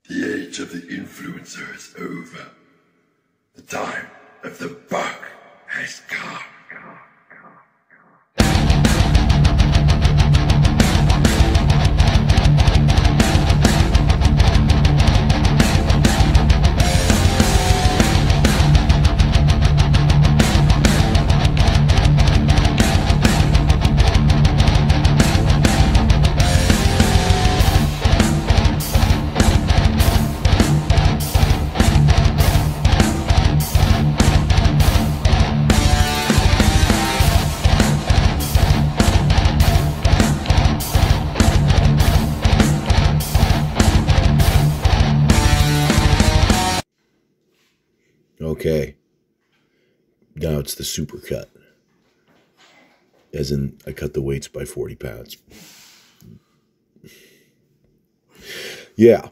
The age of the influencer is over. The time of the buck has come. Okay, now it's the super cut, as in I cut the weights by 40 pounds. Yeah,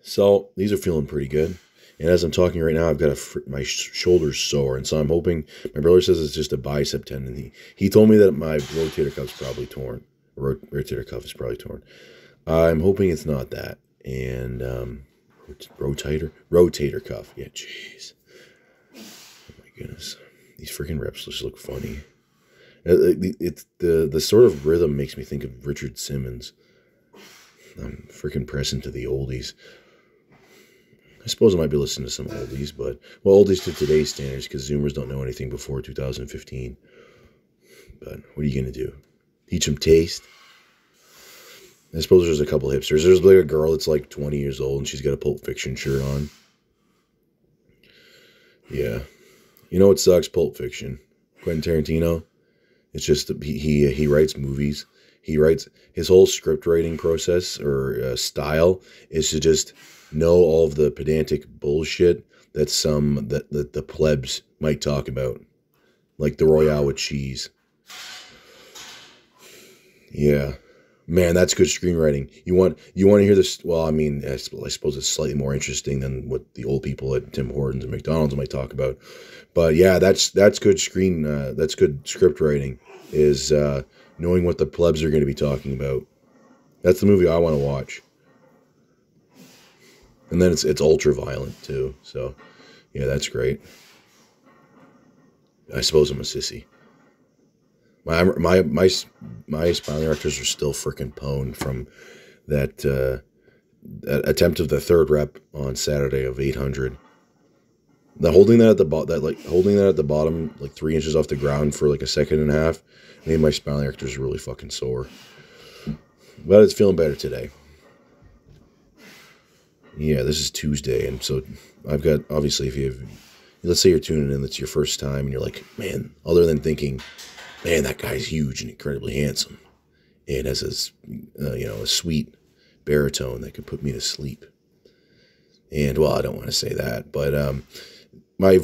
so these are feeling pretty good. And as I'm talking right now, I've got my shoulders sore, and so I'm hoping. My brother says it's just a bicep tendon. He told me that my rotator cuff's probably torn. Rotator cuff is probably torn. I'm hoping it's not that. And rotator cuff. Yeah, jeez. Goodness, these freaking reps just look funny. It's the sort of rhythm makes me think of Richard Simmons. I'm freaking pressing to the oldies. I suppose I might be listening to some oldies, but well, oldies to today's standards, because Zoomers don't know anything before 2015. But what are you gonna do? Teach them taste. I suppose there's a couple hipsters. There's like a girl that's like 20 years old and she's got a Pulp Fiction shirt on. Yeah. You know what sucks? Pulp Fiction. Quentin Tarantino. It's just he writes movies. He writes his whole script writing process or style is to just know all of the pedantic bullshit that the plebs might talk about, like the Royale with cheese. Yeah. Man, that's good screenwriting. You want to hear this? Well, I mean, I suppose it's slightly more interesting than what the old people at Tim Hortons and McDonald's might talk about. But yeah, that's good that's good script writing, is knowing what the plebs are going to be talking about. That's the movie I want to watch. And then it's ultra violent too. So yeah, that's great. I suppose I'm a sissy. My spinal erectors are still freaking pwned from that attempt of the third rep on Saturday of 800. Holding that at the bottom, like 3 inches off the ground for like a second and a half, made my spinal erectors really fucking sore. But it's feeling better today. Yeah, this is Tuesday, and so I've got, obviously, let's say you're tuning in, that's your first time, and you're like, man, other than thinking, man, that guy's huge and incredibly handsome, and has a sweet baritone that could put me to sleep. And well, I don't want to say that, but I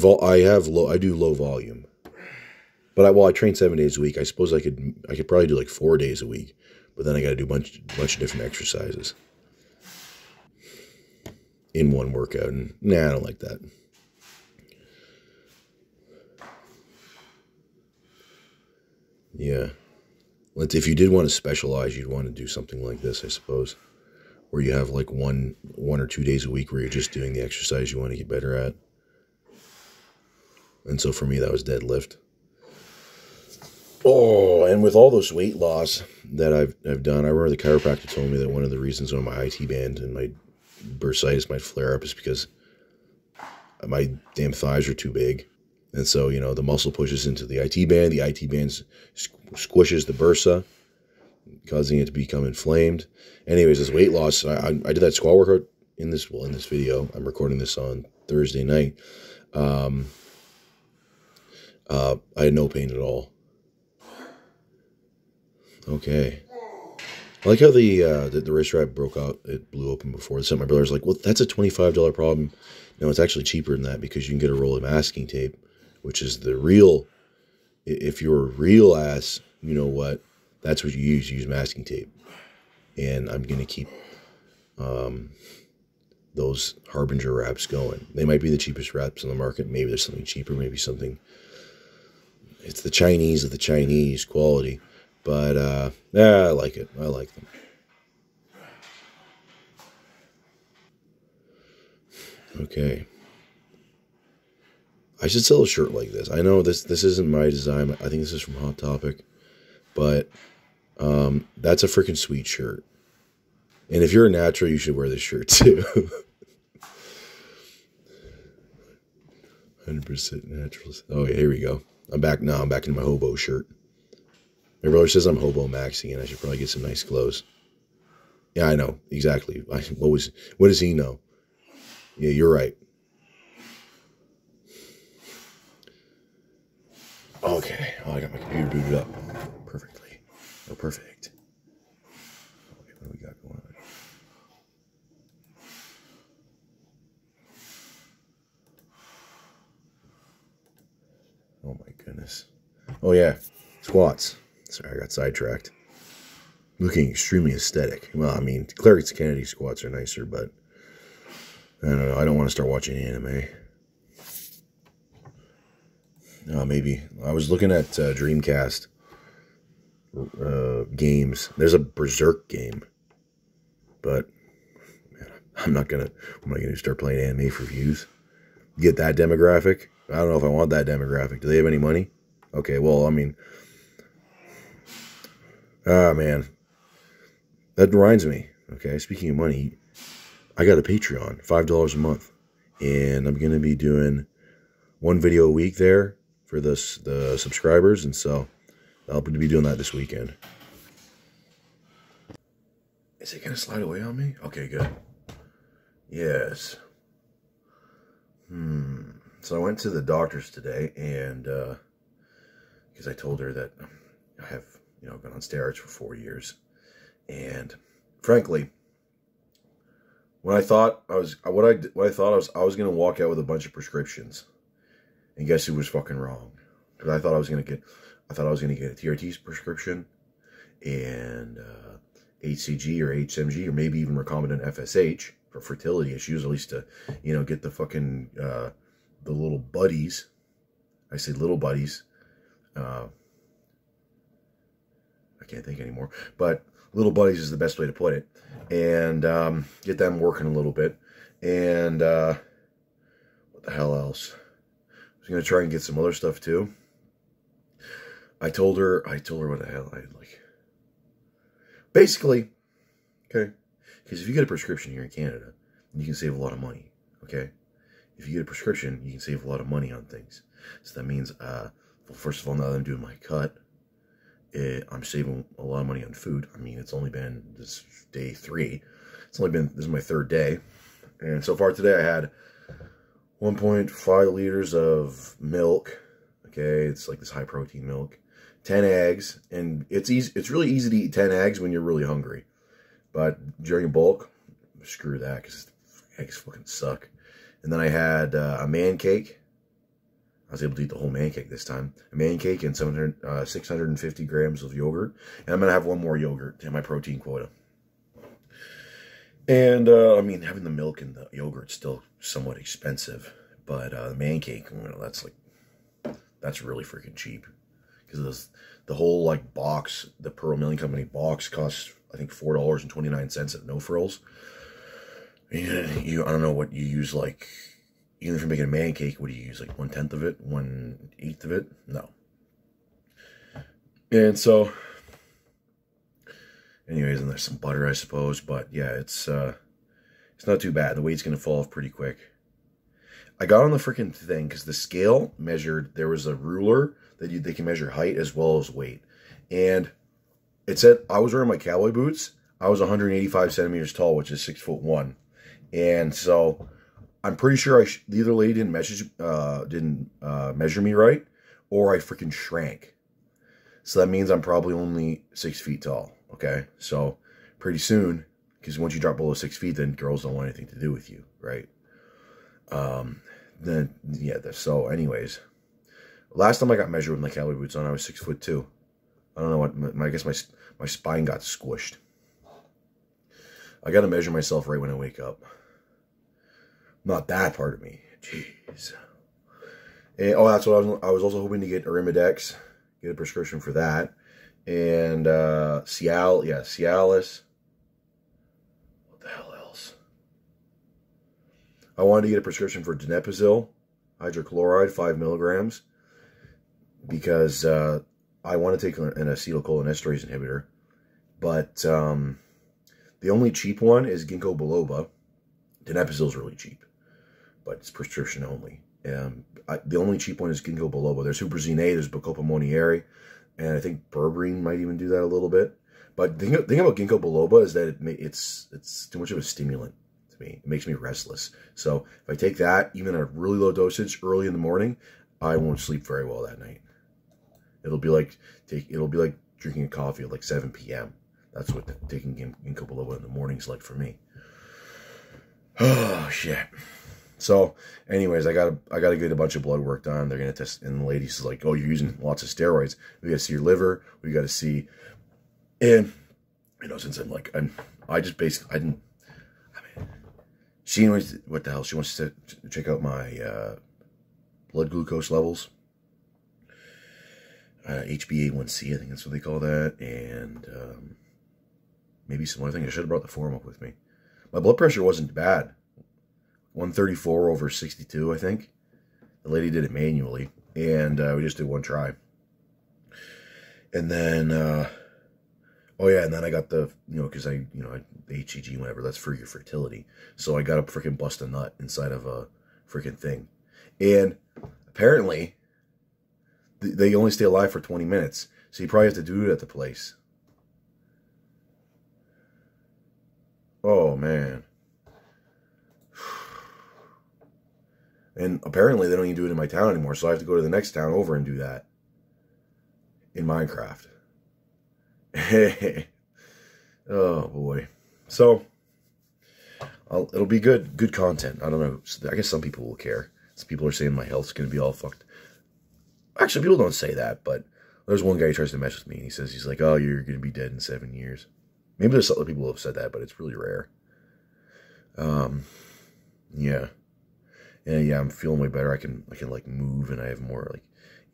do low volume, but I train 7 days a week. I suppose I could probably do like 4 days a week, but then I got to do a bunch of different exercises in one workout, and nah, I don't like that. Yeah. If you did want to specialize, you'd want to do something like this, I suppose, where you have like one or 2 days a week where you're just doing the exercise you want to get better at. And so for me, that was deadlift. Oh, and with all those weight loss that I've done, I remember the chiropractor told me that one of the reasons why my IT band and my bursitis might flare up is because my damn thighs are too big. And so, the muscle pushes into the IT band squishes the bursa, causing it to become inflamed. Anyways, this weight loss, I did that squat workout in this video. I'm recording this on Thursday night. I had no pain at all. Okay. I like how the wrist strap broke out. It blew open before. So my brother's like, well, that's a $25 problem. No, it's actually cheaper than that, because you can get a roll of masking tape, which is the real, if you're a real ass, you know what, that's what you use masking tape. And I'm going to keep those Harbinger wraps going. They might be the cheapest wraps on the market. Maybe there's something cheaper, maybe something, it's the Chinese of the Chinese quality. But, yeah, I like it. I like them. Okay. I should sell a shirt like this. I know this isn't my design. I think this is from Hot Topic. But that's a freaking sweet shirt. And if you're a natural, you should wear this shirt too. 100% naturals. Oh, yeah, here we go. I'm back now. I'm back in my hobo shirt. My brother says I'm hobo maxi, and I should probably get some nice clothes. Yeah, I know. Exactly. What does he know? Yeah, you're right. Okay. Oh, I got my computer booted up perfectly. Oh, perfect. Okay, what do we got going on? Oh my goodness. Oh yeah, squats. Sorry, I got sidetracked. Looking extremely aesthetic. Well, I mean, Clarence Kennedy squats are nicer, but I don't know. I don't want to start watching anime. Maybe. I was looking at Dreamcast games. There's a Berserk game, but man, I'm not gonna start playing anime for views. Get that demographic? I don't know if I want that demographic. Do they have any money? Okay, well, I mean, man, that reminds me. Okay, speaking of money, I got a Patreon, $5 a month, and I'm gonna be doing one video a week there for the subscribers, and so I'll be doing that this weekend. Is it gonna slide away on me? Okay, good. Yes. So I went to the doctor's today, and because I told her that I have, been on steroids for 4 years, and frankly, when I thought I was gonna walk out with a bunch of prescriptions, and guess who was fucking wrong? Because I thought I was gonna get a TRT prescription and HCG or HMG or maybe even recombinant FSH for fertility issues, at least to get the fucking the little buddies. I say little buddies. I can't think anymore, but little buddies is the best way to put it, and get them working a little bit. And what the hell else? I was gonna try and get some other stuff too. I told her what the hell I'd like. Basically, okay, because if you get a prescription here in Canada, you can save a lot of money. Okay, if you get a prescription, you can save a lot of money on things. So that means, well, first of all, now that I'm doing my cut, I'm saving a lot of money on food. I mean, it's only been this day 3. This is my 3rd day. And so far today I had 1.5 liters of milk. Okay, it's like this high protein milk. 10 eggs, and it's really easy to eat 10 eggs when you're really hungry. But during a bulk, screw that, because eggs fucking suck. And then I had a man cake. I was able to eat the whole man cake this time. A man cake and 650 grams of yogurt. And I'm going to have one more yogurt to my protein quota. And, I mean, having the milk and the yogurt's still somewhat expensive. But the man cake, that's really freaking cheap. Because the whole, like, box, the Pearl Milling Company box costs, I think, $4.29 at No Frills. I don't know what you use, like, even if you're making a man cake, what do you use, like 1/10 of it, 1/8 of it? No. And so, anyways, and there's some butter, I suppose, but yeah, it's not too bad. The weight's going to fall off pretty quick. I got on the freaking thing because the scale measured, there was a ruler that they can measure height as well as weight. And it said, I was wearing my cowboy boots. I was 185 centimeters tall, which is 6'1". And so I'm pretty sure the other lady didn't measure me right, or I freaking shrank. So that means I'm probably only 6 feet tall. Okay, so pretty soon, because once you drop below 6 feet, then girls don't want anything to do with you, right? So anyways, last time I got measured with my cowboy boots on, I was 6'2". I don't know what, I guess my spine got squished. I got to measure myself right when I wake up. Not that part of me. Jeez. And, that's what I was also hoping to get Arimidex. Get a prescription for that. And Cialis. What the hell else? I wanted to get a prescription for donepezil, hydrochloride, 5 milligrams, because I want to take an acetylcholinesterase inhibitor. But the only cheap one is ginkgo biloba. Donepezil is really cheap, but it's prescription only. The only cheap one is ginkgo biloba. There's Huperzine A, there's Bacopa monnieri, and I think berberine might even do that a little bit. But the thing about ginkgo biloba is that it's too much of a stimulant to me. It makes me restless. So if I take that, even at a really low dosage early in the morning, I won't sleep very well that night. It'll be like drinking a coffee at like 7 p.m. That's what taking ginkgo biloba in the morning is like for me. Oh shit. So, anyways, I gotta get a bunch of blood work done. They're gonna test, and the lady's like, "Oh, you're using lots of steroids. We gotta see your liver. We gotta see." And since she knows what the hell. She wants to check out my blood glucose levels, HbA1c, I think that's what they call that, and maybe some other thing. I should have brought the form up with me. My blood pressure wasn't bad. 134/62, I think. The lady did it manually, and we just did one try. And then, and then I got the, because the HCG, whatever, that's for your fertility. So I got to freaking bust a nut inside of a freaking thing. And apparently, they only stay alive for 20 minutes. So you probably have to do it at the place. Oh, man. And apparently they don't even do it in my town anymore, so I have to go to the next town over and do that. In Minecraft. Oh, boy. So, it'll be good content. I don't know. I guess some people will care. Some people are saying my health's going to be all fucked. Actually, people don't say that, but there's one guy who tries to mess with me, and he's like, oh, you're going to be dead in 7 years. Maybe there's other people who have said that, but it's really rare. Yeah. And yeah, I'm feeling way better. I can like move, and I have more like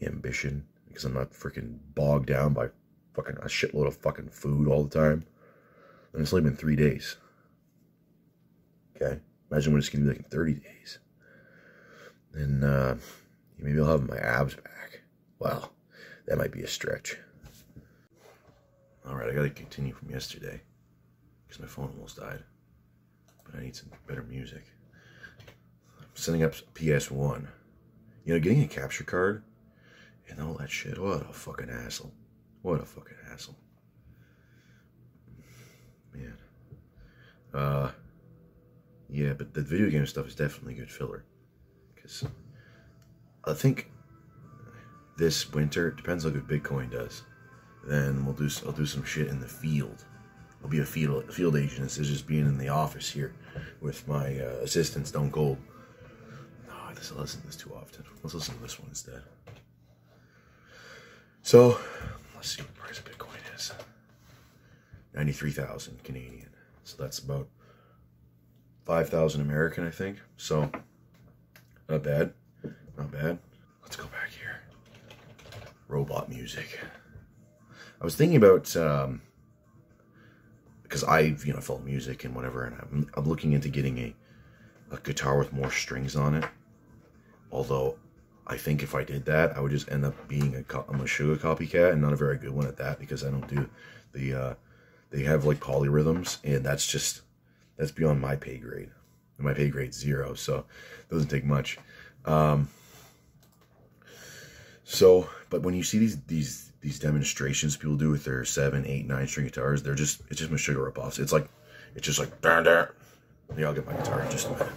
ambition because I'm not freaking bogged down by fucking a shitload of fucking food all the time. And it's only been 3 days. Okay, imagine what it's gonna be like in 30 days. And maybe I'll have my abs back. Wow, that might be a stretch. All right, I gotta continue from yesterday because my phone almost died. But I need some better music. Setting up PS1, getting a capture card and all that shit. What a fucking hassle. What a fucking hassle. Man. Yeah, but the video game stuff is definitely good filler. Because I think this winter, it depends how good Bitcoin does. Then I'll do some shit in the field. I'll be a field agent instead of just being in the office here with my assistant Stone Cold. I listen to this too often. Let's listen to this one instead. So, let's see what the price of Bitcoin is. 93,000 Canadian. So that's about 5,000 American, I think. So, not bad. Not bad. Let's go back here. Robot music. I was thinking about, because I follow music and whatever, and I'm looking into getting a guitar with more strings on it. Although, I think if I did that, I would just end up being a Meshuggah copycat, and not a very good one at that, because I don't do the, they have like polyrhythms, and that's beyond my pay grade. And my pay grade's 0, so it doesn't take much. But when you see these demonstrations people do with their 7, 8, 9 string guitars, it's just Meshuggah ripoffs. It's just like, darn. Yeah, I'll get my guitar in just a minute.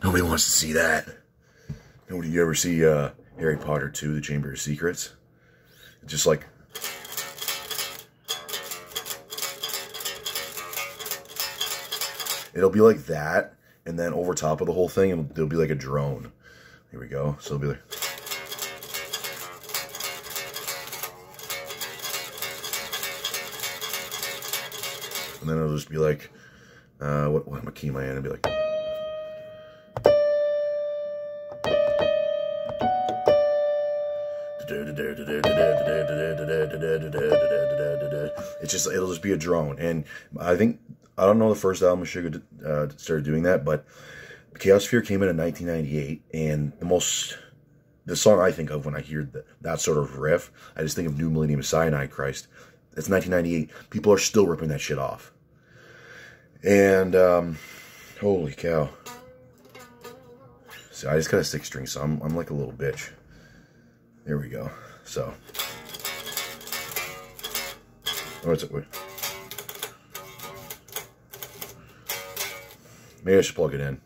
Nobody wants to see that. You ever see Harry Potter 2, The Chamber of Secrets? It's just like... It'll be like that, and then over top of the whole thing, there'll be like a drone. Here we go. So it'll be like... And then it'll just be like... what key am I in? It'll be like... it'll just be a drone. And I don't know the first album Sugar started doing that, but Chaosphere came in 1998, and the song I think of when I hear that sort of riff, I just think of New Millennium Cyanide Christ. It's 1998. People are still ripping that shit off. And, holy cow. So I just got a 6-string, so I'm like a little bitch. There we go. So. What's it? Maybe I should plug it in.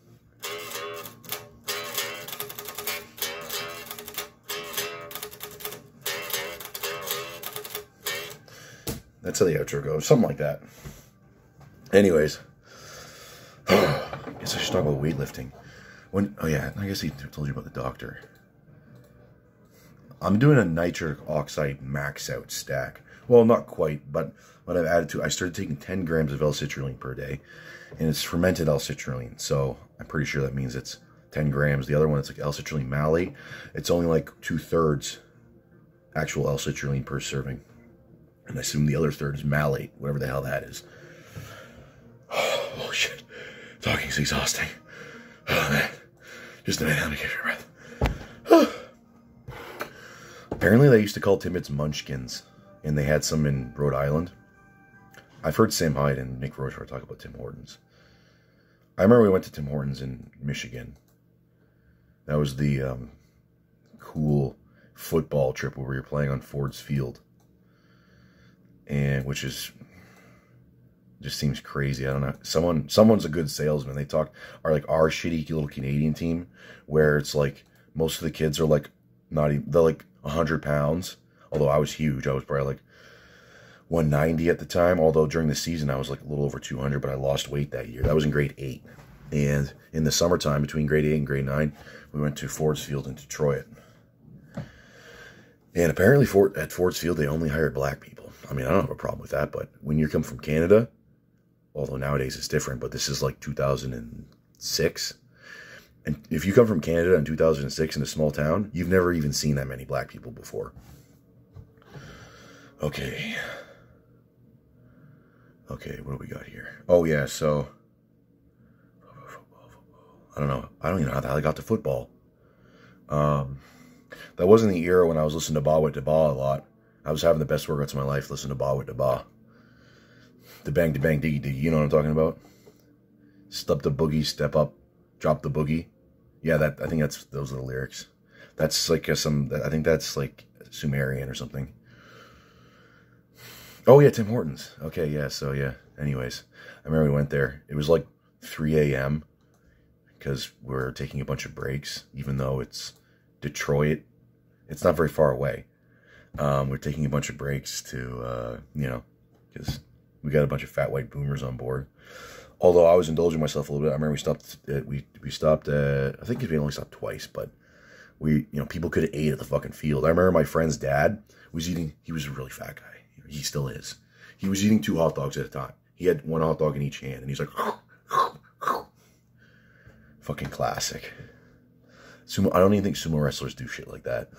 That's how the outro goes. Something like that. Anyways. I guess I should talk about weightlifting. Oh yeah, I guess he told you about the doctor. I'm doing a nitric oxide max out stack. Well, not quite, but what I've added to, I started taking 10 grams of L-citrulline per day. And it's fermented L-citrulline. So I'm pretty sure that means it's 10 grams. The other one, it's like L-citrulline malate. It's only like 2/3 actual L-citrulline per serving. And I assume the other third is malate, whatever the hell that is. Oh, shit. Talking's exhausting. Oh, man. Just a minute, I'm gonna catch my breath. Apparently, they used to call Timbits munchkins, and they had some in Rhode Island. I've heard Sam Hyde and Nick Rochefort talk about Tim Hortons. I remember we went to Tim Hortons in Michigan. That was the cool football trip where we were playing on Ford's Field. And which is just seems crazy. I don't know. Someone's a good salesman. They are like our shitty little Canadian team where it's like most of the kids are like they're like 100 pounds. Although I was huge. I was probably like 190 at the time. Although during the season I was like a little over 200, but I lost weight that year. That was in grade 8. And in the summertime between grade 8 and grade 9, we went to Ford's Field in Detroit. And apparently at Ford's Field, they only hired black people. I mean, I don't have a problem with that, but when you come from Canada, although nowadays it's different, but this is like 2006. And if you come from Canada in 2006 in a small town, you've never even seen that many black people before. Okay. Okay, what do we got here? Oh, yeah, so. I don't know. I don't even know how the hell I got to football. That wasn't the era when I was listening to Ba With Da Ba a lot. I was having the best workouts of my life listening to Ba With Da Ba. The bang, da bang, diggy, diggy. You know what I'm talking about? Step the boogie, step up, drop the boogie. Yeah, I think those are the lyrics. That's like I think that's like Sumerian or something. Oh yeah, Tim Hortons. Okay, yeah, so yeah. Anyways, I remember we went there. It was like 3 a.m. because we're taking a bunch of breaks, even though it's Detroit. It's not very far away. We're taking a bunch of breaks to, because we got a bunch of fat white boomers on board. Although I was indulging myself a little bit. I remember we stopped at, I think we only stopped twice, but people could have ate at the fucking field. I remember my friend's dad was eating, he was a really fat guy. He still is. He was eating 2 hot dogs at a time. He had 1 hot dog in each hand, and he's like, fucking classic. I don't even think sumo wrestlers do shit like that.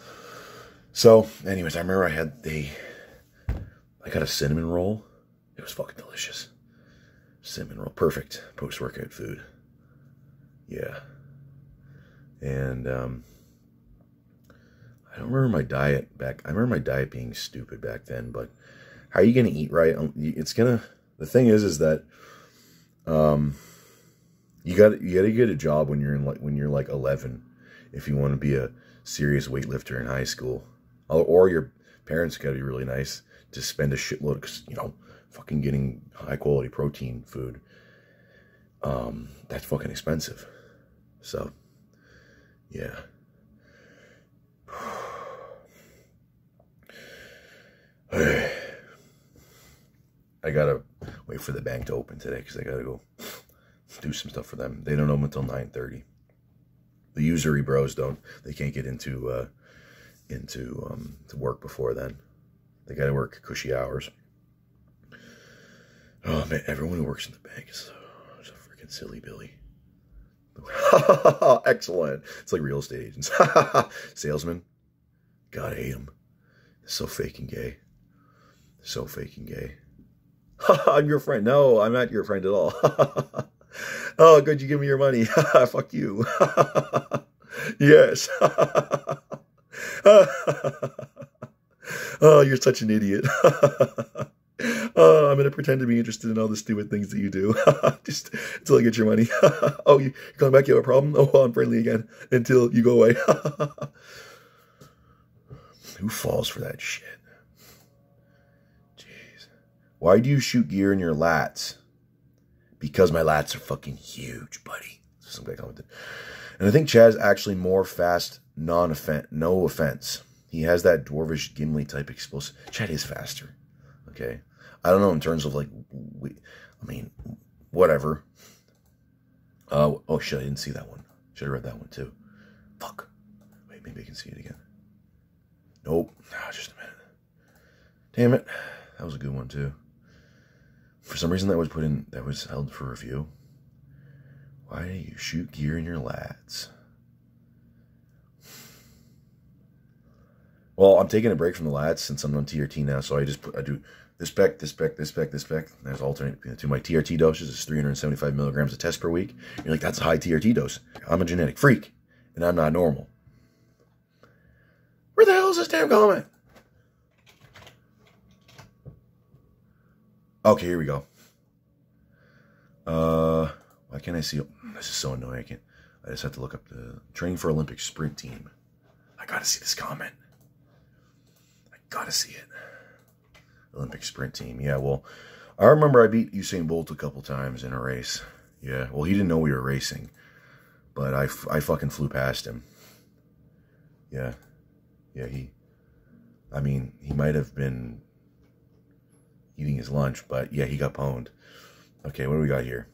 So, anyways, I remember I got a cinnamon roll. It was fucking delicious. Cinnamon roll. Perfect post-workout food. Yeah. And, I don't remember my diet I remember my diet being stupid back then, but how are you going to eat right? The thing is that, you got to get a job when you're like 11 if you want to be a serious weightlifter in high school. Or your parents got to be really nice to spend a shitload because, fucking getting high quality protein food. That's fucking expensive. So, yeah. I gotta wait for the bank to open today because I gotta go do some stuff for them. They don't open until 9:30. The usury bros don't. They can't get into to work before then. They gotta work cushy hours. Oh man, everyone who works in the bank is a freaking silly Billy. Excellent. It's like real estate agents. Salesman. God, I hate them. They're so fake and gay. So fake and gay. I'm your friend. No, I'm not your friend at all. Oh, good, you give me your money. Fuck you. Yes. Oh, you're such an idiot. Oh, I'm going to pretend to be interested in all the stupid things that you do. Just until I get your money. Oh, you're coming back? You have a problem? Oh, well, I'm friendly again until you go away. Who falls for that shit? Jeez. Why do you shoot gear in your lats? Because my lats are fucking huge, buddy. Some guy commented. And I think Chad's actually more fast, no offense. He has that dwarvish Gimli type explosive. Chad is faster. Okay. I don't know in terms of like, I mean, whatever. Oh shit, I didn't see that one. Should have read that one too. Fuck. Wait, maybe I can see it again. Nope. Oh, just a minute. Damn it. That was a good one too. For some reason that was held for review. Why do you shoot gear in your lats? Well, I'm taking a break from the lats since I'm on TRT now, so I do this spec, this spec, this spec, this spec. There's alternate between the two. My TRT dosage is 375 milligrams of test per week. You're like, that's a high TRT dose. I'm a genetic freak, and I'm not normal. Where the hell is this damn comment? Okay, here we go. Why can't I see it? This is so annoying. I just have to look up the training for Olympic sprint team. I gotta see this comment. I gotta see it. Olympic sprint team. Yeah, well, I remember I beat Usain Bolt a couple times in a race. Yeah, well, he didn't know we were racing, but I fucking flew past him. Yeah, he might have been eating his lunch, but yeah, he got pwned. Okay, what do we got here?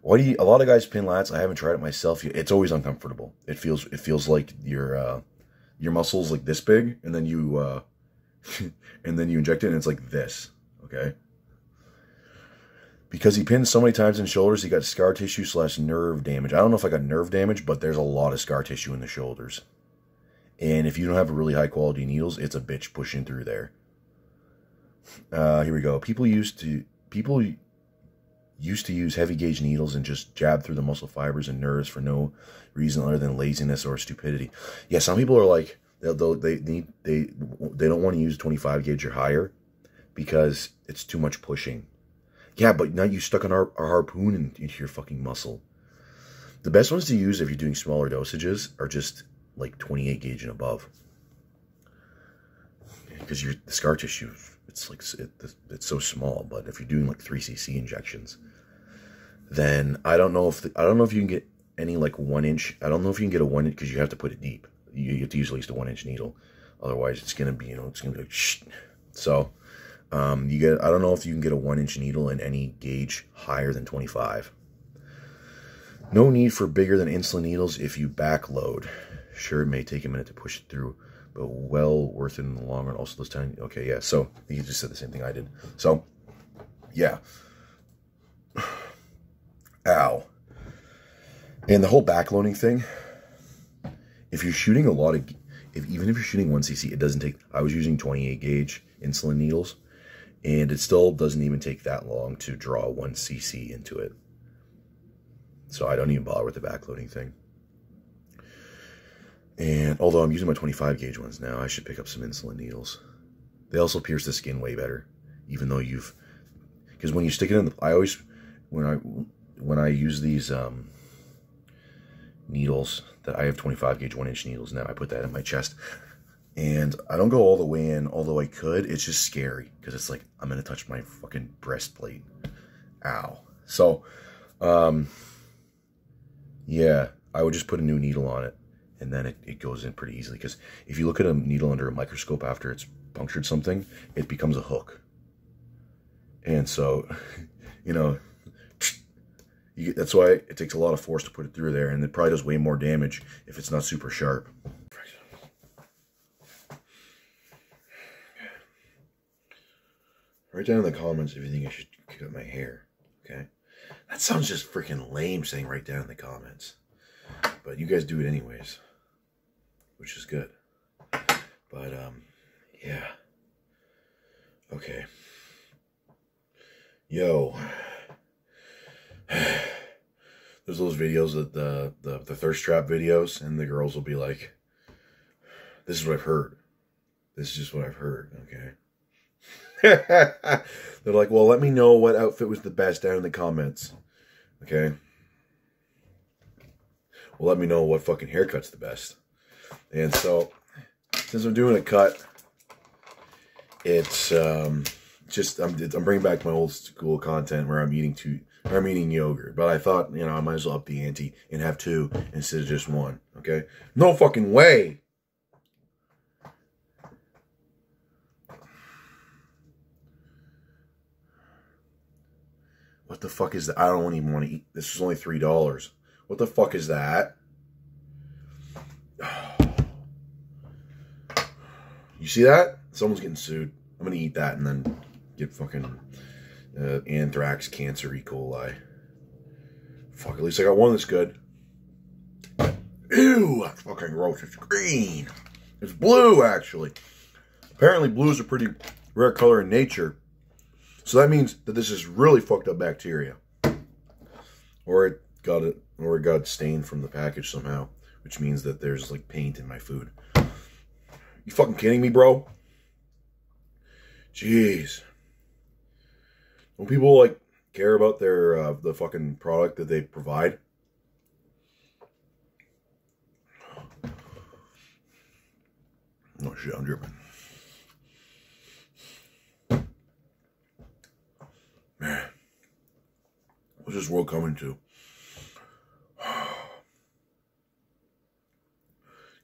A lot of guys pin lats. I haven't tried it myself yet. It's always uncomfortable. It feels like your muscles like this big, and then you inject it, and it's like this. Okay. Because he pinned so many times in shoulders, he got scar tissue / nerve damage. I don't know if I got nerve damage, but there's a lot of scar tissue in the shoulders. And if you don't have a really high quality needles, it's a bitch pushing through there. Here we go. People used to use heavy gauge needles and just jab through the muscle fibers and nerves for no reason other than laziness or stupidity. Yeah, some people are like, they don't want to use 25 gauge or higher because it's too much pushing. Yeah, but now you stuck a harpoon into your fucking muscle. The best ones to use if you're doing smaller dosages are just like 28 gauge and above, because the scar tissue, it's so small. But if you're doing like 3cc injections, then I don't know if you can get any like 1 inch. I don't know if you can get a 1 inch, because you have to put it deep. You have to use at least a 1 inch needle, otherwise it's gonna be it's gonna be like shh. So I don't know if you can get a 1 inch needle in any gauge higher than 25. No need for bigger than insulin needles if you backload. Sure, it may take a minute to push it through, but well worth it in the long run. Also, those tiny. Okay, yeah. So he just said the same thing I did. So, yeah. Ow. And the whole backloading thing. If you're shooting even if you're shooting 1cc, it doesn't take. I was using 28 gauge insulin needles, and it still doesn't even take that long to draw 1cc into it. So I don't even bother with the backloading thing. And although I'm using my 25 gauge ones now, I should pick up some insulin needles. They also pierce the skin way better, even though because when you stick it in I always, when I use these needles, that I have 25 gauge 1 inch needles now, I put that in my chest, and I don't go all the way in, although I could. It's just scary, because it's like, I'm going to touch my fucking breastplate. Ow. So, yeah, I would just put a new needle on it, and then it goes in pretty easily. Because if you look at a needle under a microscope after it's punctured something, it becomes a hook. And so, that's why it takes a lot of force to put it through there, and it probably does way more damage if it's not super sharp. Write down in the comments if you think I should cut my hair, okay? That sounds just freaking lame, saying write down in the comments. But you guys do it anyways, which is good. But, yeah. Okay. Yo. There's those videos that the thirst trap videos, and the girls will be like, this is what I've heard. This is just what I've heard, okay? They're like, well, let me know what outfit was the best down in the comments. Okay? Well, let me know what fucking haircut's the best. And so, since I'm doing a cut, it's just I'm bringing back my old school content where I'm eating yogurt. But I thought, you know, I might as well up the ante and have two instead of just one. Okay? No fucking way. What the fuck is that? I don't even want to eat. This is only $3. What the fuck is that? You see that? Someone's getting sued. I'm going to eat that and then get fucking anthrax, cancer, E. coli. Fuck, at least I got one that's good. Ew, that's fucking gross. It's green. It's blue, actually. Apparently, blue is a pretty rare color in nature. So that means that this is really fucked up bacteria. Or it got stained from the package somehow. Which means that there's like paint in my food. You fucking kidding me, bro? Jeez. When people like care about their the fucking product that they provide. Oh shit, I'm dripping. Man, what's this world coming to?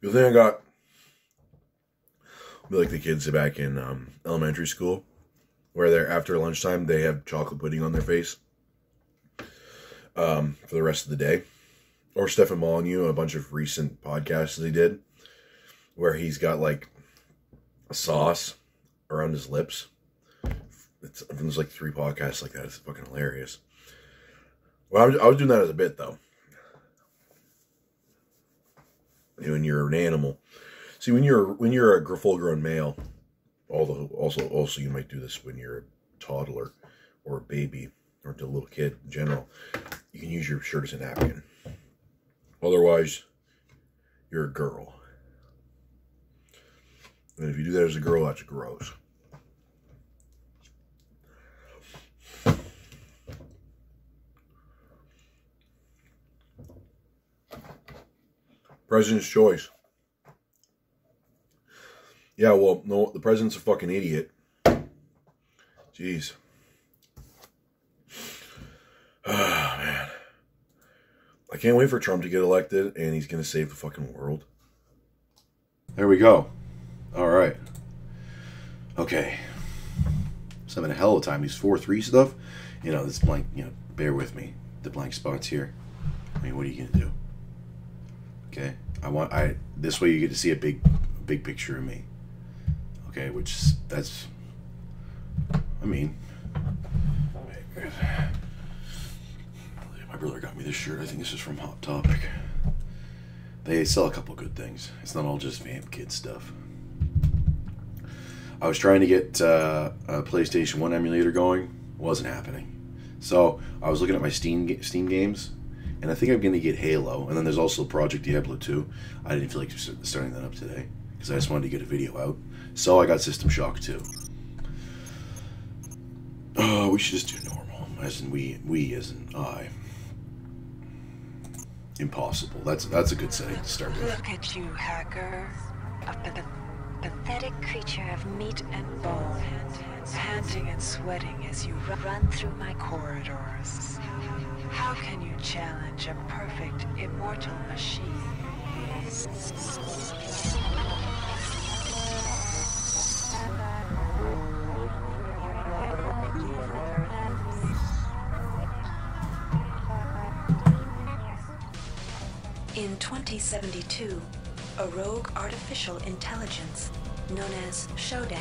The thing I got, like the kids back in elementary school, where they're after lunchtime they have chocolate pudding on their face for the rest of the day. Or Stefan Molyneux, a bunch of recent podcasts he did, where he's got like a sauce around his lips. There's like 3 podcasts like that. It's fucking hilarious. Well, I was doing that as a bit though. When you're an animal, see when you're a full-grown male, also you might do this when you're a toddler or a baby or a little kid in general. You can use your shirt as a napkin. Otherwise, you're a girl. And if you do that as a girl, that's gross. President's choice. Yeah, well, no, the president's a fucking idiot. Jeez. Ah, man. I can't wait for Trump to get elected, and he's going to save the fucking world. There we go. All right. Okay. I'm having a hell of a time. These 4-3 stuff, you know, this blank, you know, bear with me. The blank spots here. I mean, what are you going to do? Okay, this way you get to see a big picture of me. Okay, that's, I mean, my brother got me this shirt. I think this is from Hot Topic. They sell a couple good things. It's not all just Vamp Kid stuff. I was trying to get a PlayStation 1 emulator going. Wasn't happening. So I was looking at my Steam games. And I think I'm going to get Halo. And then there's also Project Diablo 2. I didn't feel like starting that up today, because I just wanted to get a video out. So I got System Shock 2. Oh, we should just do normal. As in we as in I. Impossible. That's a good setting to start with. Look at you, hacker. A pathetic creature of meat and bone. Panting and sweating as you run through my corridors. How can you challenge a perfect, immortal machine? In 2072, a rogue artificial intelligence known as Shodan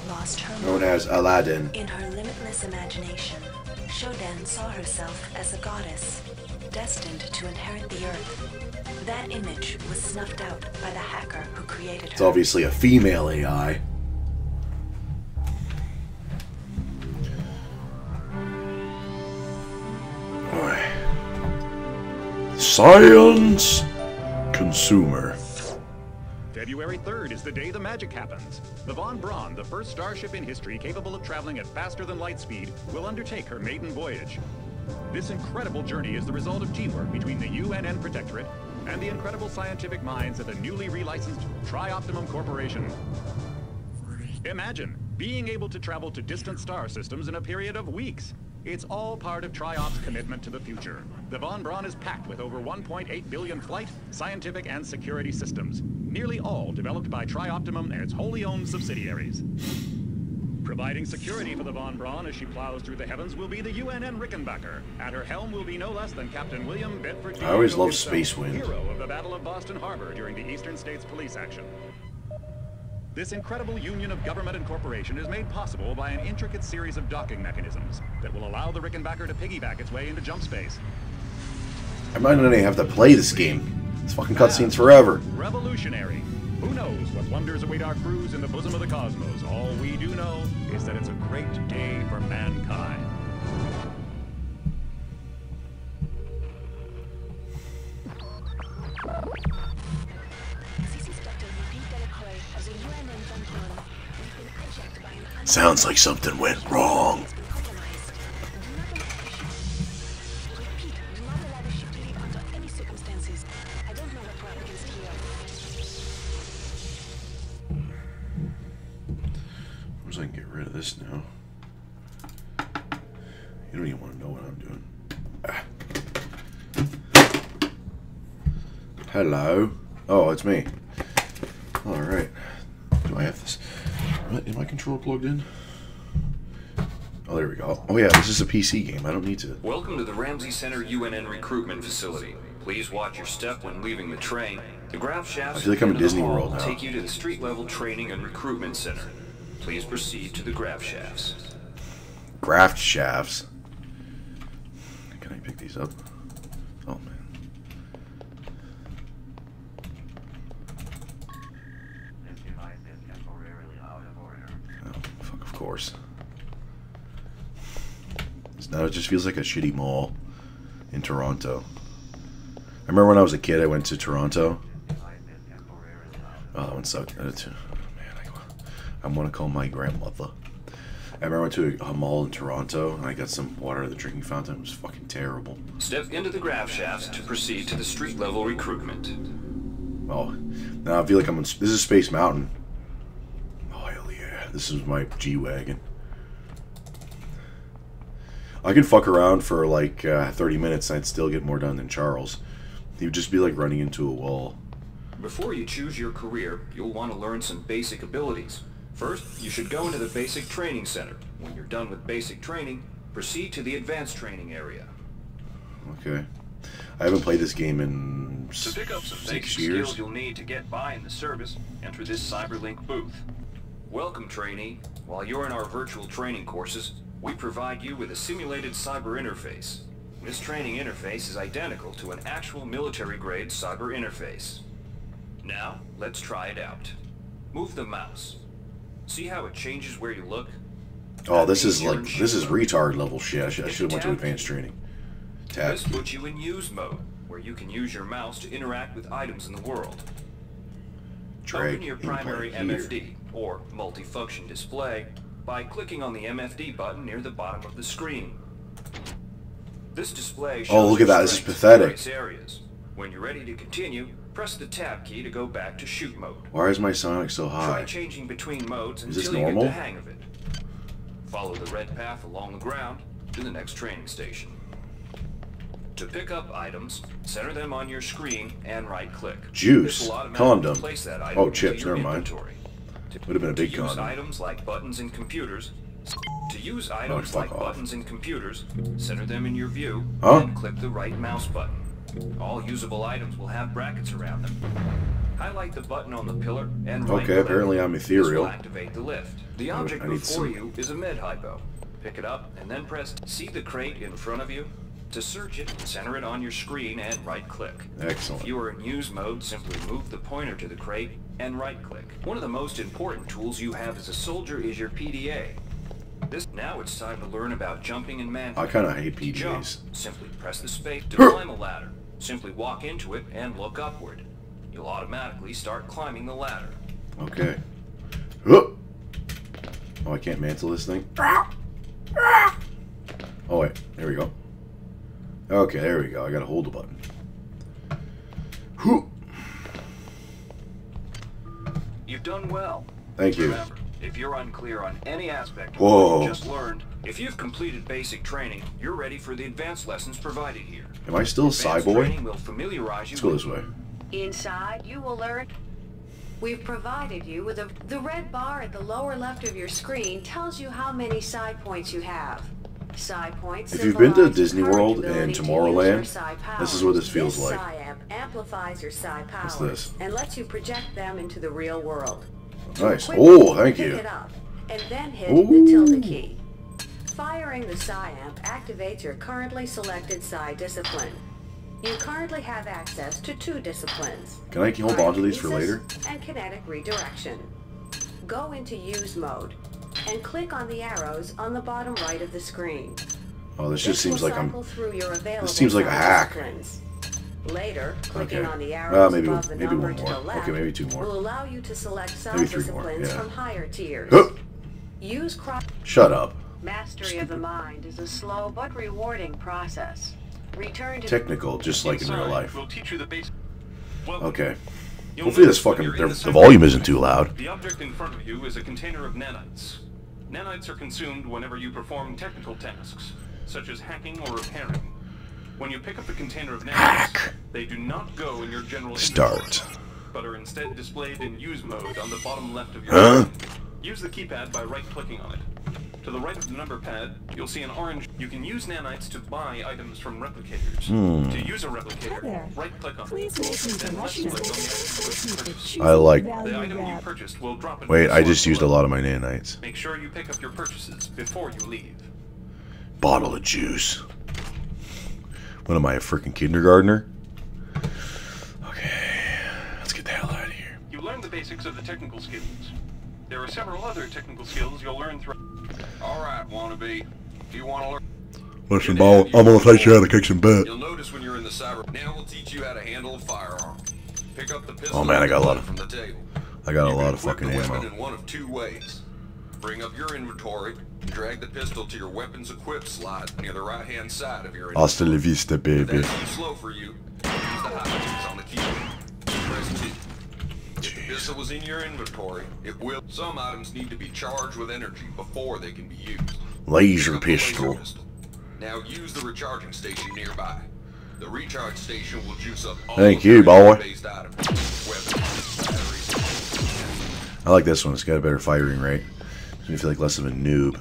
lost her Known as Aladdin. In her limitless imagination, Shodan saw herself as a goddess, destined to inherit the earth. That image was snuffed out by the hacker who created her. It's obviously a female AI. Science consumer. February 3rd is the day the magic happens. The Von Braun, the first starship in history capable of traveling at faster than light speed, will undertake her maiden voyage. This incredible journey is the result of teamwork between the UNN Protectorate and the incredible scientific minds at the newly relicensed Tri-Optimum Corporation. Imagine being able to travel to distant star systems in a period of weeks. It's all part of Tri-Op's commitment to the future. The Von Braun is packed with over 1.8 billion flight, scientific, and security systems, nearly all developed by Tri-Optimum and its wholly owned subsidiaries. Providing security for the Von Braun as she plows through the heavens will be the UNN Rickenbacker. At her helm will be no less than Captain William Bedford. I always loved himself, Space Wind. hero of the Battle of Boston Harbor during the Eastern States Police action. This incredible union of government and corporation is made possible by an intricate series of docking mechanisms that will allow the Rickenbacker to piggyback its way into jump space. I might not even have to play this game. It's fucking cutscenes forever. Revolutionary. Who knows what wonders await our crews in the bosom of the cosmos? All we do know is that it's a great day for mankind. Sounds like something went wrong. Where's I can get rid of this now? You don't even want to know what I'm doing. Hello. Oh, it's me. Alright. Do I have this? Is my controller plugged in? Oh, there we go. Oh yeah, this is a PC game. I don't need to. Welcome to the Ramsey Center UNN recruitment facility. Please watch your step when leaving the train. The graph shafts I feel like I'm in at the end of the Disney hall World will now. take you to the street-level training and recruitment center. Please proceed to the graph shafts. Graft shafts. Can I pick these up? Oh man. Oh, fuck, of course. Now it just feels like a shitty mall in Toronto. I remember when I was a kid, I went to Toronto. Oh, that one sucked. Man, I want to call my grandmother. I remember I went to a mall in Toronto and I got some water at the drinking fountain. It was fucking terrible. Step into the graph shafts to proceed to the street-level recruitment. Oh, now I feel like I'm on. This is Space Mountain. Oh, hell yeah. This is my G-Wagon. I could fuck around for like 30 minutes and I'd still get more done than Charles. He would just be like running into a wall. Before you choose your career, you'll want to learn some basic abilities. First, you should go into the basic training center. When you're done with basic training, proceed to the advanced training area. Okay. I haven't played this game in To pick up some 6 basic years. skills you'll need to get by in the service, enter this CyberLink booth. Welcome, trainee. While you're in our virtual training courses, we provide you with a simulated cyber interface. This training interface is identical to an actual military-grade cyber interface. Now, let's try it out. Move the mouse. See how it changes where you look? Oh, this is retard level shit. I should have went to advanced training. Tab. This puts you in use mode, where you can use your mouse to interact with items in the world. Drag Open your implant primary here. MFD, or multifunction display, by clicking on the MFD button near the bottom of the screen. This display shows Oh, look at your that. This is strengths in pathetic. various areas. When you're ready to continue, press the tab key to go back to shoot mode. Why is my Sonic so Try high? changing between modes Is this until you get normal? the hang of it. Follow the red path along the ground to the next training station. To pick up items, center them on your screen and right-click. Juice. This will automatically Condom. place that item Oh, into chips, your never mind. inventory. Would have been a big To use condom. items like buttons in computers. To use fuck items like off. buttons in computers, center them in your view Huh? and click the right mouse button. All usable items will have brackets around them. Highlight the button on the pillar and right Okay, apparently I'm This will ethereal. activate the lift. The I object need before some- you is a med-hypo. Pick it up and then press see the crate in front of you. To search it, center it on your screen and right-click. Excellent. If you are in use mode, simply move the pointer to the crate and right-click. One of the most important tools you have as a soldier is your PDA. Now it's time to learn about jumping and manhunt. I kind of hate To jump, PDAs. simply press the space to climb a ladder. Simply walk into it and look upward. You'll automatically start climbing the ladder. Okay. Oh, I can't mantle this thing. Oh, wait. There we go. Okay, there we go. I gotta hold the button. Whew. You've done well. Thank you. Remember, if you're unclear on any aspect of Whoa. what you just learned, if you've completed basic training, you're ready for the advanced lessons provided here. Am I still Advanced Cyboy? training will familiarize you Let's go with this way. Inside, you will learn. We've provided you with the red bar at the lower left of your screen tells you how many side points you have. Side points. If you've been to symbolize Disney your World ability and to use Tomorrowland, your psi this is powers. what this feels This like. psi amp amplifies your psi powers this? and lets you project them into the real world. Nice. Equip Oh, it, thank pick you. it up, and then hit Ooh. the tilde key. Firing the psi amp activates your currently selected psi discipline. You currently have access to 2 disciplines. Can I hold on to these for later? And kinetic redirection. Go into use mode and click on the arrows on the bottom right of the screen. Oh, this just seems will like I'm. cycle through your available This seems like a psi hack. disciplines. Later, clicking Okay. on the Well, arrows maybe above the maybe number one to more. the left Okay, maybe 2 more. will allow you to select psi Maybe 3 more, disciplines yeah. from higher tiers. Huh. Use cross. Shut up. Mastery of the mind is a slow but rewarding process. Return to Technical, just like in real life. We'll teach you the basics. Okay. You'll Hopefully this notice when fucking you're in the center volume isn't too loud. The object in front of you is a container of nanites. Nanites are consumed whenever you perform technical tasks, such as hacking or repairing. When you pick up the container of nanites, Hack. they do not go in your general Start. inventory, but are instead displayed in use mode on the bottom left of your Huh? screen. Use the keypad by right-clicking on it. To the right of the number pad, you'll see an orange. You can use nanites to buy items from replicators. To use a replicator, right-click on it. Please make Then left-click on the item you purchased. I like. The item you purchased will drop into Wait, the I just slot used a below. lot of my nanites. Make sure you pick up your purchases before you leave. Bottle of juice. What am I, a freaking kindergartner? Okay, let's get the hell out of here. You learn the basics of the technical skills. There are several other technical skills you'll learn through. All right, wannabe. Do you want to learn? Listen, Ball, I'm gonna teach you how to kick some butt. You'll notice when you're in the cyber. Now we'll teach you how to handle a firearm. Pick up the pistol. Oh, man, I got a lot of- from the table. I got a You lot can of equip fucking the weapon ammo. in one of 2 ways. Bring up your inventory and drag the pistol to your weapons equipped slot near the right-hand side of your inventory. Hasta la vista, If baby. that's too slow for you, use the hotkeys on the keyboard. Press 2. If the pistol was in your inventory, it will. Some items need to be charged with energy before they can be used. Laser Pick up the pistol. Now use the recharging station nearby. The recharge station will juice up all Thank of you, your boy. based items, weapons, batteries. I like this one. It's got a better firing rate. Makes me feel like less of a noob.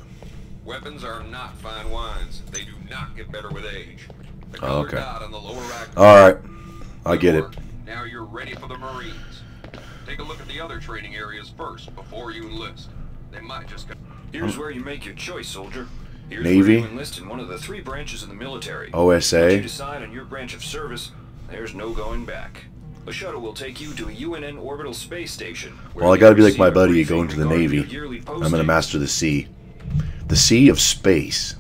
Weapons are not fine wines. They do not get better with age. The Oh, colored okay. dot on the lower right. Alright. I Good get it. work. Now you're ready for the Marines. Take a look at the other training areas first before you enlist. They might just go. Here's where you make your choice, soldier. Here's Navy. where you enlist in one of the 3 branches of the military. OSA. Once you decide on your branch of service, there's no going back. A shuttle will take you to a UNN orbital space station. where Well, I you'll gotta be like receive my a buddy briefing going to the regarding Navy. your yearly I'm gonna posting. master the sea. The sea of space.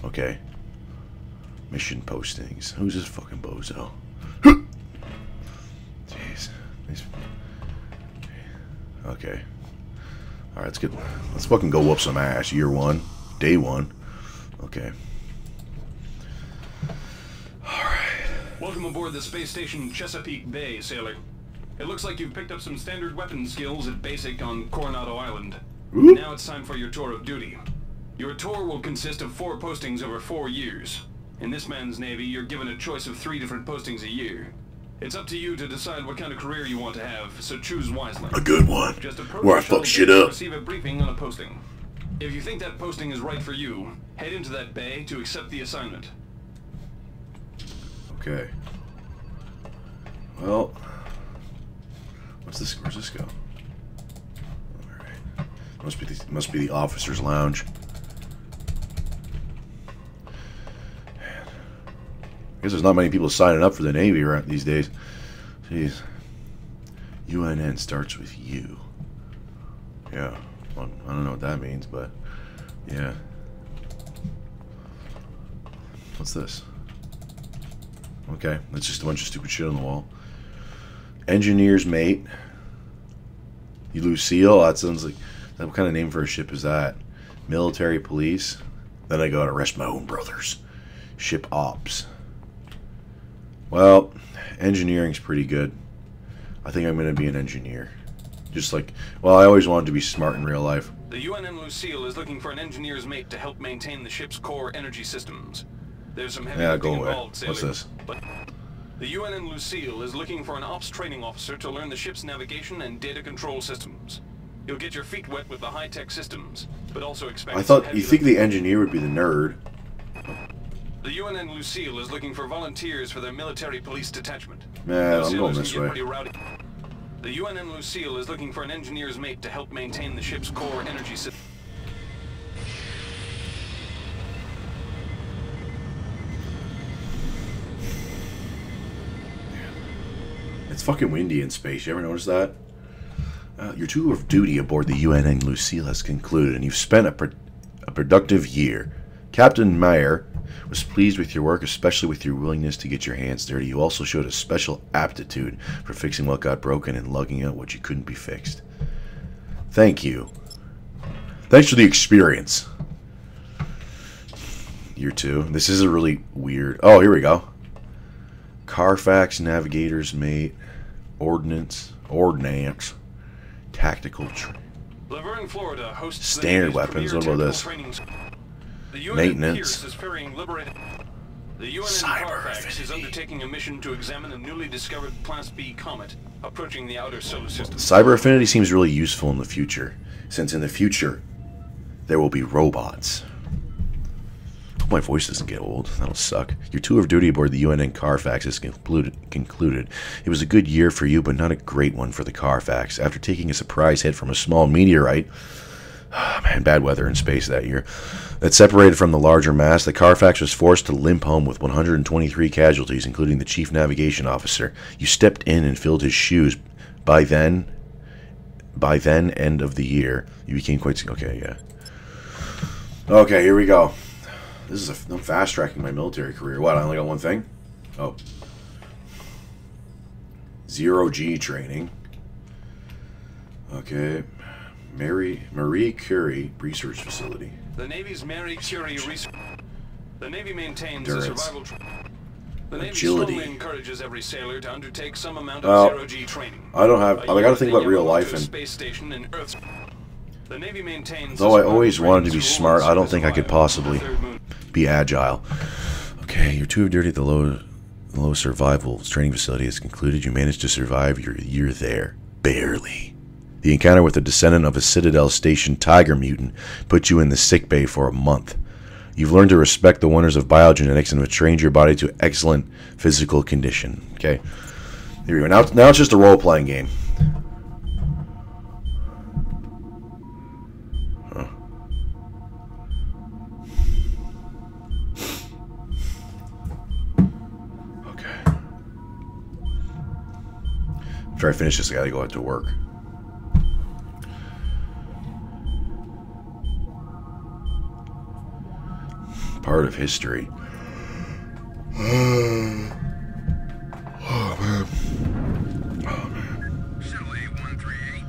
Okay. Mission postings. Who's this fucking bozo? Jeez. Okay. Alright, let's fucking go whoop some ass. Year 1. Day 1. Okay. Welcome aboard the space station Chesapeake Bay, sailor. It looks like you've picked up some standard weapon skills at basic on Coronado Island. Oop. Now it's time for your tour of duty. Your tour will consist of 4 postings over 4 years. In this man's Navy, you're given a choice of 3 different postings a year. It's up to you to decide what kind of career you want to have, so choose wisely. A good one. Just approach Where I the shuttle fuck shit bay to up. receive a briefing on a posting. If you think that posting is right for you, head into that bay to accept the assignment. Okay. Well, what's this? Where's this go? All right. Must be the officers' lounge. Man. I guess there's not many people signing up for the Navy right these days. Jeez. UNN starts with U. Yeah. Well, I don't know what that means, but yeah. What's this? Okay, that's just a bunch of stupid shit on the wall. Engineer's mate. Lucille? That sounds like... What kind of name for a ship is that? Military police. Then I go to arrest my own brothers. Ship ops. Well, engineering's pretty good. I think I'm going to be an engineer. Just like... Well, I always wanted to be smart in real life. The UNN Lucille is looking for an engineer's mate to help maintain the ship's core energy systems. There's some heavy lifting involved, sailor. What's this? But the UNN Lucille is looking for an ops training officer to learn the ship's navigation and data control systems. You'll get your feet wet with the high-tech systems, but also expect... I thought... You think the engineer would be the nerd. The UNN Lucille is looking for volunteers for their military police detachment. Man, I'm going this way. The UNN Lucille is looking for an engineer's mate to help maintain the ship's core energy system. It's fucking windy in space. You ever notice that? Your tour of duty aboard the UNN Lucille has concluded, and you've spent a productive year. Captain Meyer was pleased with your work, especially with your willingness to get your hands dirty. You also showed a special aptitude for fixing what got broken and lugging out what you couldn't be fixed. Thank you. Thanks for the experience. Year 2. This is a really weird... Oh, here we go. Carfax, Navigator's Mate, Ordnance, Tactical... Laverne, Florida hosts Standard weapons. What about this? Maintenance. The UNN Carfax is undertaking a mission to examine a newly discovered Class B comet approaching the outer solar system. Cyber affinity seems really useful in the future, since in the future there will be robots. Hope my voice doesn't get old. That'll suck. Your tour of duty aboard the UNN Carfax is concluded. It was a good year for you, but not a great one for the Carfax. After taking a surprise hit from a small meteorite... Oh, man, bad weather in space that year. That separated from the larger mass, the Carfax was forced to limp home with 123 casualties, including the chief navigation officer. You stepped in and filled his shoes. By then, end of the year, you became quite... Okay, yeah. Okay, here we go. I'm fast-tracking my military career. What, I only got one thing? Oh. 0G training. Okay. Marie Curie Research Facility. The Navy's Marie Curie Research... The Navy maintains Endurance. a survival... The Navy Agility. strongly encourages every sailor to undertake some amount of 0G training. I don't have... I gotta think about real life and... Space station in Earth's... The Navy maintains... Though I always wanted to be smart, I don't think I could possibly be agile. Okay, your tour of duty at the low survival training facility is concluded. You managed to survive your year there. Barely. The encounter with a descendant of a Citadel Station Tiger mutant put you in the sickbay for a month. You've learned to respect the wonders of biogenetics and have trained your body to excellent physical condition. Okay, here we go. Now it's just a role-playing game. Huh. Okay. After I finish this, I gotta go out to work. Part of history. Oh, man. Oh, man. Shuttle A-138.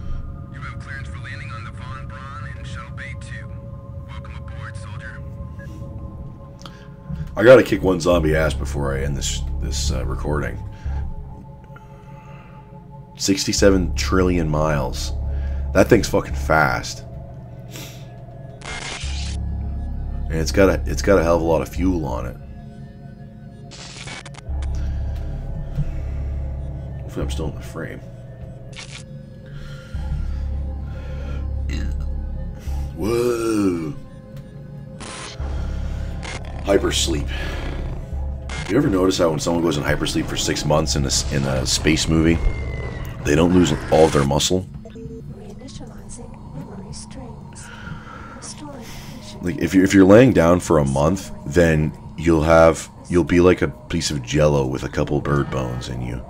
You have clearance for landing on the Von Braun in Shuttle Bay 2. Welcome aboard, soldier. I gotta kick one zombie ass before I end this recording. 67 trillion miles. That thing's fucking fast. And it's got a hell of a lot of fuel on it. Hopefully I'm still in the frame. Whoa. Hypersleep. You ever notice how when someone goes in hypersleep for 6 months in a space movie, they don't lose all of their muscle? Like if you're laying down for a month, then you'll be like a piece of jello with a couple bird bones in you.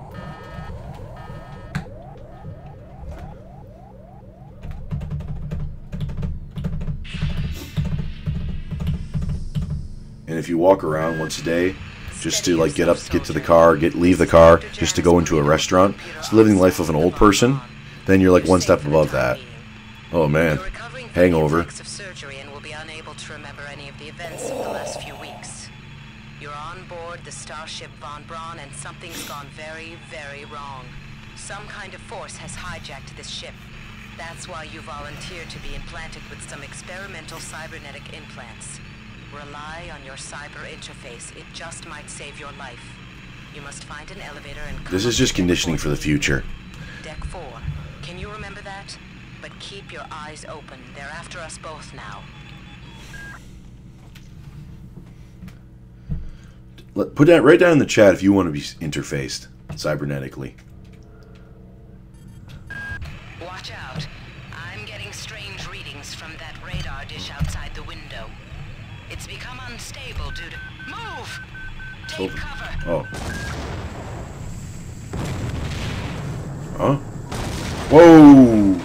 And if you walk around once a day just to like get to the car, leave the car, just to go into a restaurant. It's living the life of an old person. Then you're like one step above that. Oh man, hangover. Of surgery and will be unable to remember any of the events of the last few weeks. You're on board the starship Von Braun, and something's gone very, very wrong. Some kind of force has hijacked this ship. That's why you volunteered to be implanted with some experimental cybernetic implants. Rely on your cyber interface. It just might save your life. You must find an elevator and come This is just conditioning for the future. Deck 4. Can you remember that? But keep your eyes open. They're after us both now. Put that right down in the chat if you want to be interfaced cybernetically. Watch out. I'm getting strange readings from that radar dish outside the window. It's become unstable due to... Move! Take cover. Oh. Huh? Whoa!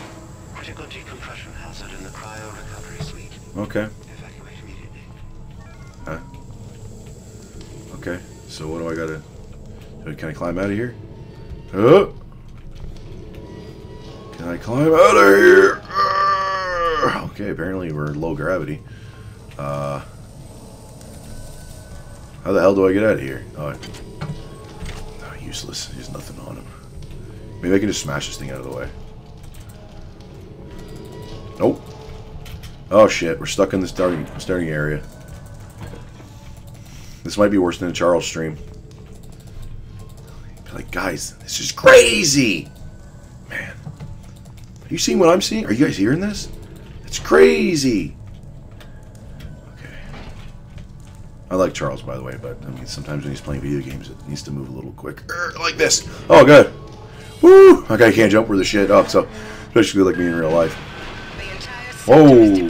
Critical decompression hazard in the cryo recovery suite. Okay. Evacuate immediately. Huh? Okay. So what do I gotta... Can I climb out of here? Oh! Can I climb out of here? Okay, apparently we're low gravity. How the hell do I get out of here? Oh, useless. There's nothing on him. Maybe I can just smash this thing out of the way. Nope. Oh shit, we're stuck in the starting area. This might be worse than a Charles stream. Be like, guys, this is crazy! Man. Are you seeing what I'm seeing? Are you guys hearing this? It's crazy! Okay. I like Charles, by the way, but I mean, sometimes when he's playing video games, it needs to move a little quicker. Like this. Oh, good. Woo! Okay, I can't jump where the shit. Oh, so especially like me in real life. Whoa! Who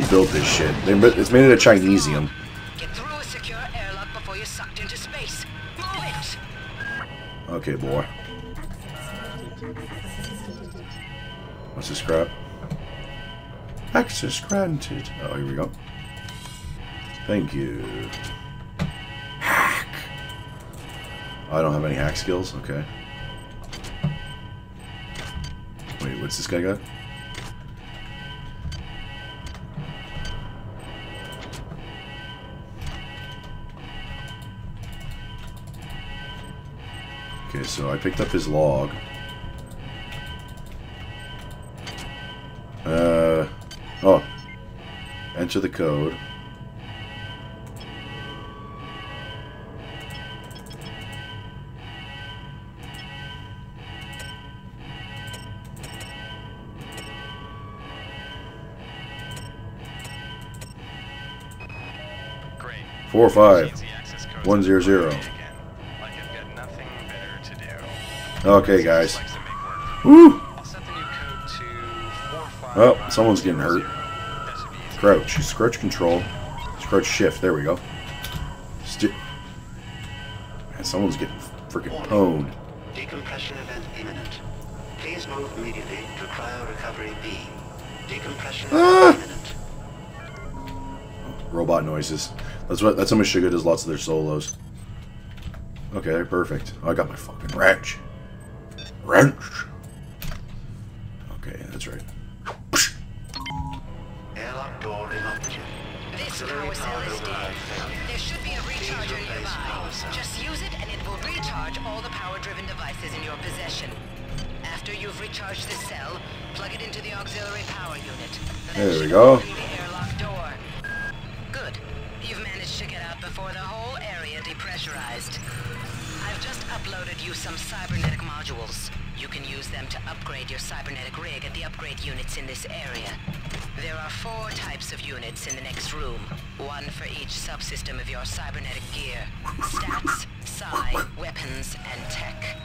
built this shit? It's made it a Chinesium. Get through a secure airlock before you're sucked into space. Move it! Okay, boy. What's this crap? Access granted. Oh, here we go. Thank you. Hack. Oh, I don't have any hack skills? Okay. Wait, what's this guy got? Okay, so I picked up his log. Oh. Enter the code. Great. 45100. Okay, guys. Woo! Oh, someone's getting hurt. Crouch. Crouch control. Crouch shift. There we go. Man, someone's getting freaking pwned. Decompression event imminent. Please move immediately to cryo recovery B. Decompression event imminent. Robot noises. That's how Meshuggah does lots of their solos. Okay, perfect. Oh, I got my fucking wrench. Wrench. Okay, that's right. Airlock door inoperable. This power cell is dead. There should be a recharger nearby. Just use it and it will recharge all the power-driven devices in your possession. After you've recharged the cell, plug it into the auxiliary power unit. There we go. Open the airlock door. Good. You've managed to get out before the whole area depressurized. I've just uploaded you some cybernetic modules. You can use them to upgrade your cybernetic rig at the upgrade units in this area. There are 4 types of units in the next room. One for each subsystem of your cybernetic gear. Stats, psi, weapons, and tech.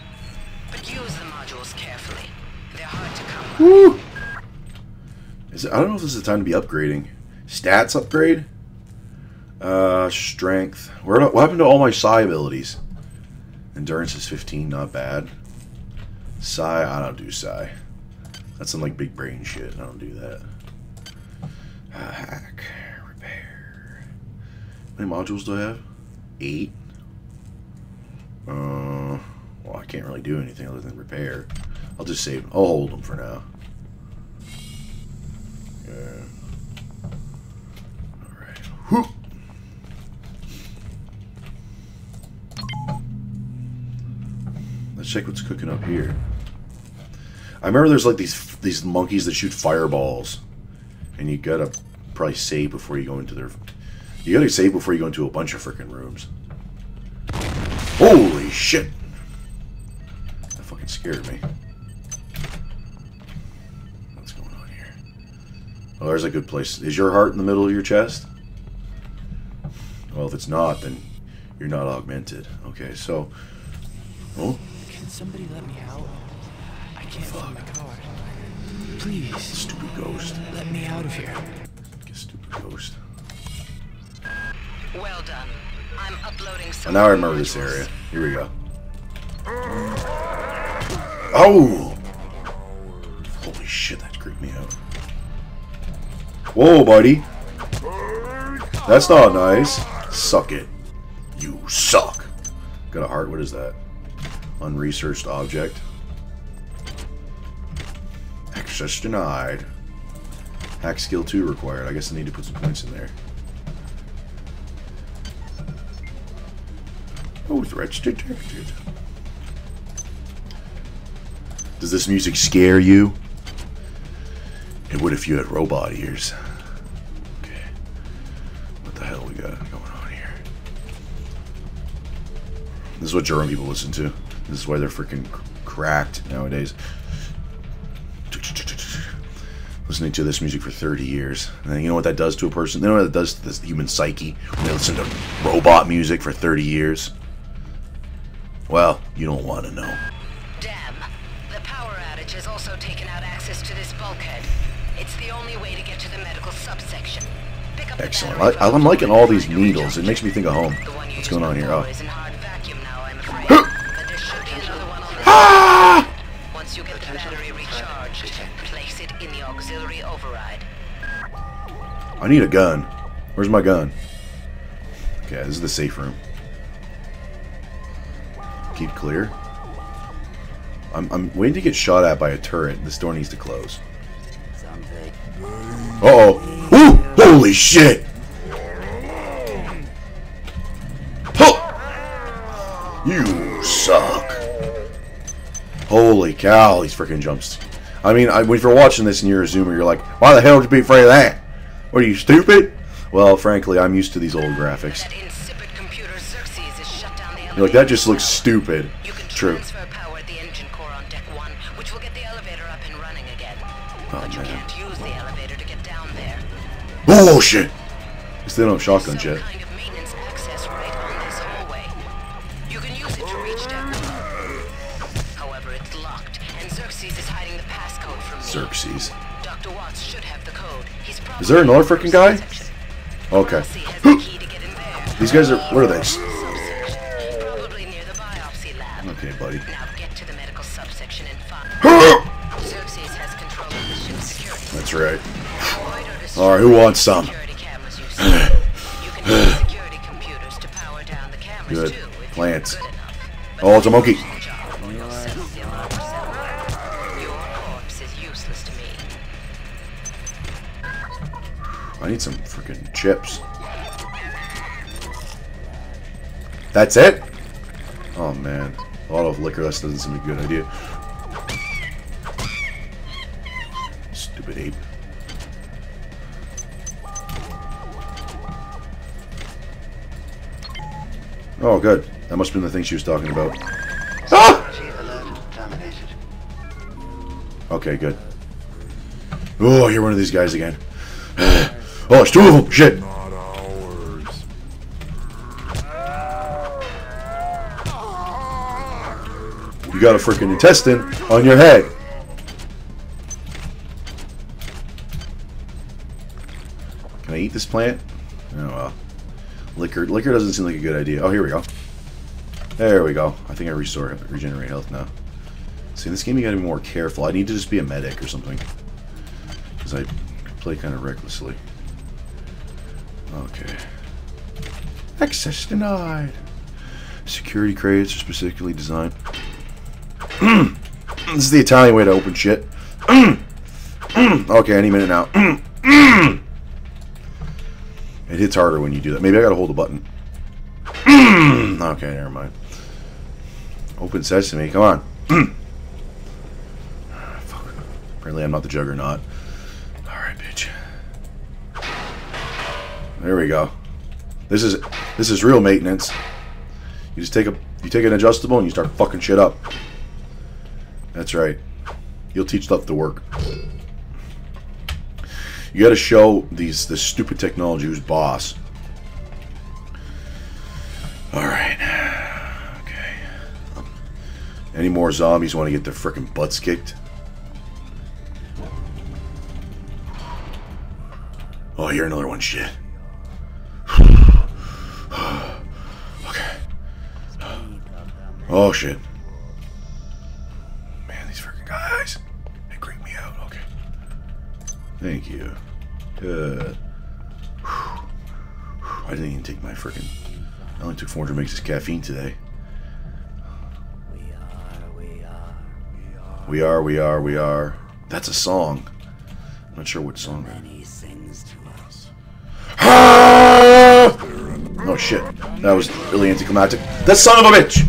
But use the modules carefully. They're hard to come by. Woo! I don't know if this is the time to be upgrading. Stats upgrade? Strength. What happened to all my psi abilities? Endurance is 15, not bad. Psi, I don't do psi. That's some like big brain shit. I don't do that. Hack. Repair. How many modules do I have? 8. Well, I can't really do anything other than repair. I'll just save. I'll hold them for now. Yeah. Alright. Whoop! Let's check what's cooking up here. I remember there's like these monkeys that shoot fireballs. And you gotta probably save before you go into their... You gotta save before you go into a bunch of freaking rooms. Holy shit! That fucking scared me. What's going on here? Oh, there's a good place. Is your heart in the middle of your chest? Well, if it's not, then you're not augmented. Okay, so... Oh? Can somebody let me out? I can't find my card. Please. Stupid ghost. Let me out of here. Get stupid ghost. Well done. I'm uploading some. And now I remember this area. Here we go. Oh! Holy shit, that creeped me out. Whoa, buddy. That's not nice. Suck it. You suck. Got a heart. What is that? Unresearched object. Access denied. Hack skill 2 required. I guess I need to put some points in there. Oh, threats detected. Does this music scare you? It would if you had robot ears. Okay. What the hell we got going on here? This is what German people listen to. This is why they're freaking cracked nowadays. Listening to this music for 30 years. And you know what that does to a person? You know what that does to this human psyche when they listen to robot music for 30 years? Well, you don't want to know. Damn. The power outage has also taken out access to this bulkhead. It's the only way to get to the medical subsection. Pick up excellent. I'm liking all these needles. It makes me think of home. What's going on here? Oh. Ah! Once you get the battery recharged, place it in the auxiliary override. I need a gun. Where's my gun? Okay, this is the safe room. Keep clear. I'm waiting to get shot at by a turret. This door needs to close. Uh-oh. Ooh! Holy shit! Oh! You suck. Holy cow, these freaking jumps. I mean, if you're watching this and you're a zoomer, you're like, why the hell would you be afraid of that? What, are you stupid? Well, frankly, I'm used to these old graphics. You're like, that just looks stupid. True. Oh, man. Oh, shit! At least they don't have shotguns yet. Xerxes. Is there another freaking guy? Okay. These guys are... What are they? Okay, buddy. That's right. Alright, who wants some? Good. Plants. Oh, it's a monkey. I need some freaking chips. That's it? Oh man. A lot of liquor, that doesn't seem like a good idea. Stupid ape. Oh good. That must have been the thing she was talking about. Ah! Okay, good. Oh, I hear one of these guys again. Oh, it's two of them! Shit! You got a freaking intestine on your head. Can I eat this plant? Oh well. Liquor doesn't seem like a good idea. Oh, here we go. There we go. I think I regenerate health now. See, in this game you gotta be more careful. I need to just be a medic or something. Because I play kind of recklessly. Okay. Access denied. Security crates are specifically designed. This is the Italian way to open shit. Okay, any minute now. It hits harder when you do that. Maybe I gotta hold the button. Okay, never mind. Open sesame, come on. Fuck. Apparently I'm not the Juggernaut. Alright, bitch. There we go. This is real maintenance. You just take an adjustable and you start fucking shit up. That's right. You'll teach stuff to work. You gotta show this stupid technology who's boss. Alright. Okay. Any more zombies want to get their frickin' butts kicked? Oh, I hear another one. Shit. Okay. Oh, shit. Man, these frickin' guys. They creep me out. Okay. Thank you. Good. I didn't even take my frickin'... I only took 400 mgs of caffeine today. We are. That's a song. I'm not sure what song that is. Oh shit. That was really anticlimactic. That son of a bitch!